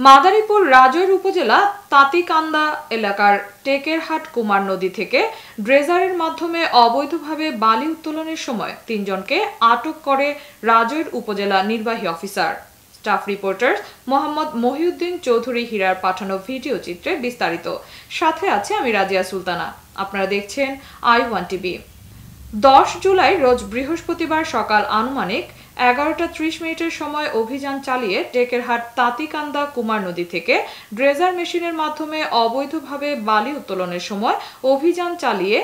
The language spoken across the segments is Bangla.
মাদারীপুর রাজৈর উপজেলা তাঁতিকান্দা এলাকার টেকেরহাট কুমার নদী থেকে ড্রেজারের মাধ্যমে অবৈধভাবে বালি উত্তোলনের সময় ৩ জনকে আটক করে রাজৈর উপজেলা নির্বাহী officer. Staff reporter Mohammad Mohiuddin Chowdhury হীরার পাঠানো ভিডিও চিত্রে বিস্তারিত। সাথে আছে আমি রাজিয়া সুলতানা। আপনারা দেখছেন i1 টিভি। 10 জুলাই রোজ বৃহস্পতিবার সকাল আনুমানিক 11:30 সময় অভিযান চালিয়ে টেকেরহাট তাঁতিকান্দা কুমার নদী থেকে ড্রেজার মেশিনের মাধ্যমে অবৈধভাবে বালি উত্তোলনের সময় অভিযান চালিয়ে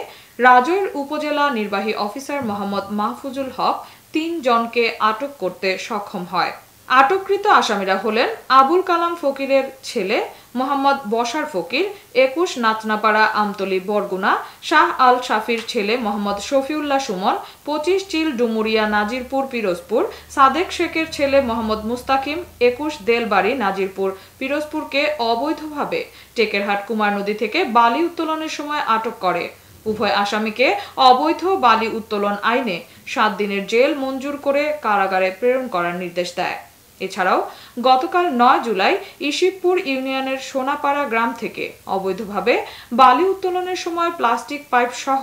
রাজৈর উপজেলা নির্বাহী অফিসার মোহাম্মদ মাহফুজুল হক 3 জনকে আটক করতে সক্ষম হয়। আটককৃত আসামিরা হলেন আবুল কালাম ফকিরের ছেলে মোহাম্মদ বশার ফকির, 21 নাচনাপাড়া আমতলী বরগুনা, শাহ আল শাফির ছেলে মোহাম্মদ শফিউল্লাহ সুমন, 25 চিল ডুমুরিয়া নাজিরপুর পিরোজপুর, সাদেক শেখের ছেলে মোহাম্মদ মুস্তাকিম, 21 দেলবাড়ি নাজিরপুর পিরোজপুরকে অবৈধভাবে টেকেরহাট কুমার নদী থেকে বালি উত্তোলনের সময় আটক করে। উভয় আসামিকে অবৈধ বালি উত্তোলন আইনে 7 দিনের জেল মঞ্জুর করে কারাগারে প্রেরণ করার নির্দেশ দেয়। এছাড়াও গতকাল 9 জুলাই ইশিবপুর ইউনিয়নের সোনাপাড়া গ্রাম থেকে অবৈধভাবে বালি উত্তোলনের সময় প্লাস্টিক পাইপ সহ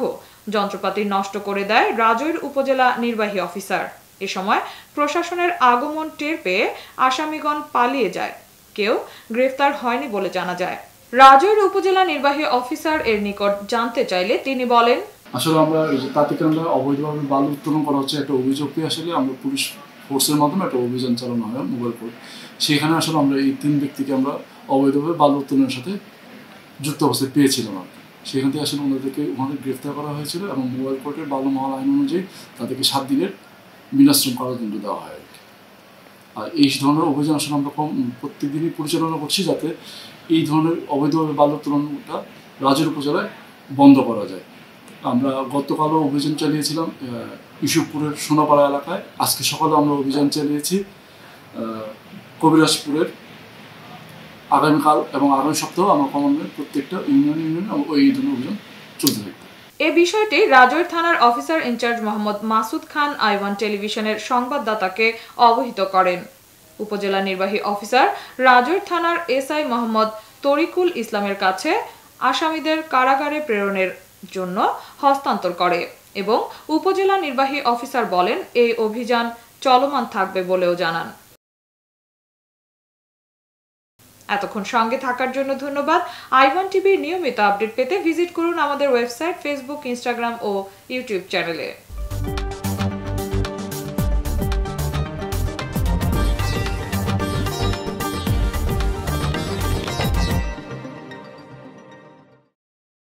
যন্ত্রপাতি নষ্ট করে দেয় রাজৈর উপজেলা নির্বাহী অফিসার। এ সময় প্রশাসনের আগমন টের পেয়ে আসামিগণ পালিয়ে যায়, কেউ গ্রেফতার হয়নি বলে জানা যায়। রাজৈর উপজেলা নির্বাহী অফিসার এর নিকট জানতে চাইলে তিনি বলেন, আসলে আমরা তাঁতিকান্দা অবৈধভাবে বালু উত্তোলন করা হচ্ছে একটা অভিযোগ পেয়ে আসলে আমরা পুলিশ ফোর্সের মাধ্যমে একটা অভিযান চালানো হয় মোবাইল কোর্ট। সেখানে আসলে আমরা এই 3 ব্যক্তিকে আমরা অবৈধভাবে বালু উত্তোলনের সাথে যুক্ত অবস্থায় পেয়েছিলাম আর কি। সেখান থেকে আসলে ওনাদের গ্রেফতার করা হয়েছিল এবং মোবাইল কোর্টের বালু মহল আইন অনুযায়ী তাদেরকে 7 দিনের বিনাশ্রম কারাদণ্ড দেওয়া হয় আর কি। আর এই ধরনের অভিযান আসলে আমরা প্রত্যেকদিনই পরিচালনা করছি যাতে এই ধরনের অবৈধভাবে বালু উত্তোলনটা রাজৈর উপজেলায় বন্ধ করা যায়। আমরা গতকালও অভিযান চালিয়েছিলাম ইসুফপুরের সোনাপাড়া এলাকায়। আজকে সকালে আমরা অভিযান চালিয়েছি কবিরাজপুরের। আগামীকাল এবং আগামী সপ্তাহ আমরা ক্রমান্বয়ে প্রত্যেকটা ইউনিয়ন ওই ধরনের অভিযান চলতে থাকবে। এ বিষয়টি রাজৈর থানার অফিসার ইনচার্জ মোহাম্মদ মাসুদ খান i1 টেলিভিশনের সংবাদদাতাকে অবহিত করেন। উপজেলা নির্বাহী অফিসার রাজৈর থানার এসআই মোহাম্মদ তরিকুল ইসলামের কাছে আসামিদের কারাগারে প্রেরণের জন্য হস্তান্তর করে এবং উপজেলা নির্বাহী অফিসার বলেন এই অভিযান চলমান থাকবে বলেও জানান। এতক্ষণ সঙ্গে থাকার জন্য ধন্যবাদ। i1 টিভির নিয়মিত আপডেট পেতে ভিজিট করুন আমাদের ওয়েবসাইট, ফেসবুক, ইনস্টাগ্রাম ও ইউটিউব চ্যানেলে।